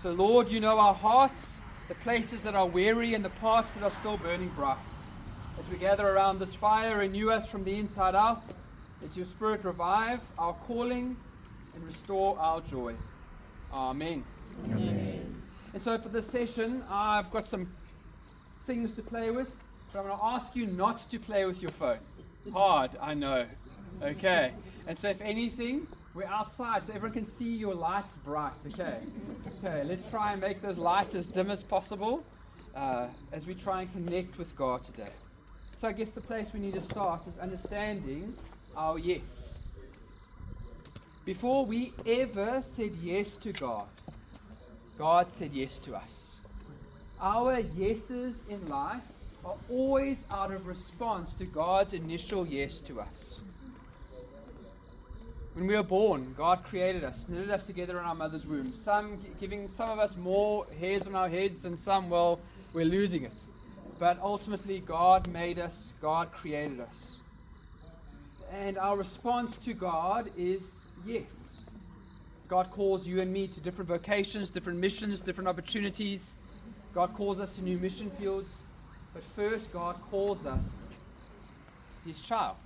So Lord, you know our hearts, the places that are weary and the parts that are still burning bright. As we gather around this fire, renew us from the inside out. Let your Spirit revive our calling and restore our joy. Amen. Amen. And so for this session, I've got some things to play with, but I'm going to ask you not to play with your phone. Hard, I know. Okay. And so if anything, we're outside so everyone can see your lights bright. Okay. Okay, let's try and make those lights as dim as possible as we try and connect with God today. So I guess the place we need to start is understanding our yes. Before we ever said yes to God, God said yes to us. Our yeses in life are always out of response to God's initial yes to us. When we were born, God created us, knitted us together in our mother's womb, giving some of us more hairs on our heads and some, well, we're losing it. But ultimately, God made us, God created us. And our response to God is yes. God calls you and me to different vocations, different missions, different opportunities. God calls us to new mission fields. But first, God calls us His child.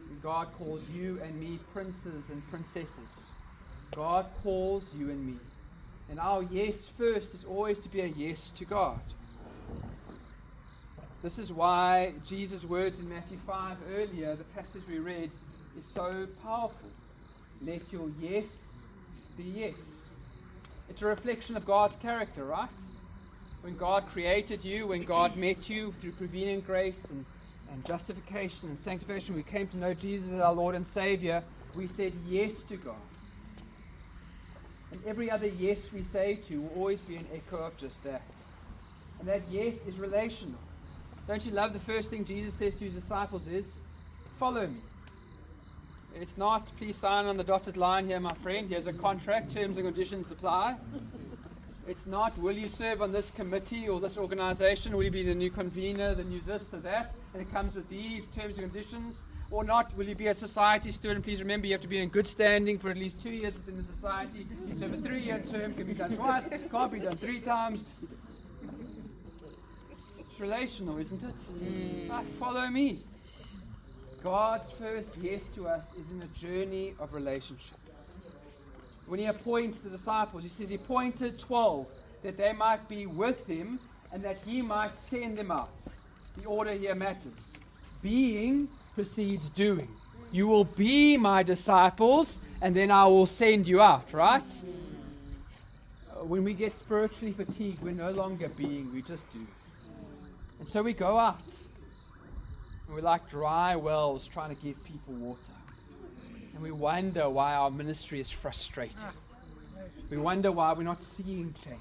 And God calls you and me princes and princesses. God calls you and me. And our yes first is always to be a yes to God. This is why Jesus' words in Matthew 5 earlier, the passage we read, is so powerful. Let your yes be yes. It's a reflection of God's character, right? When God created you, when God met you through prevenient grace and justification and sanctification, we came to know Jesus as our Lord and Savior, we said yes to God. And every other yes we say to will always be an echo of just that. And that yes is relational. Don't you love the first thing Jesus says to his disciples is, follow me. It's not, please sign on the dotted line here, my friend. Here's a contract, terms and conditions apply. It's not, will you serve on this committee or this organization? Will you be the new convener, the new this, the that? And it comes with these terms and conditions. Or not, will you be a society student? Please remember, you have to be in good standing for at least 2 years within the society. You serve a 3-year term, can be done twice, can't be done 3 times. It's relational, isn't it? Follow me. God's first yes to us is in a journey of relationship. When he appoints the disciples, he says he appointed 12 that they might be with him and that he might send them out. The order here matters. Being precedes doing. You will be my disciples and then I will send you out, right? When we get spiritually fatigued, we're no longer being, we just do. And so we go out. We're like dry wells trying to give people water. And we wonder why our ministry is frustrating. We wonder why we're not seeing change.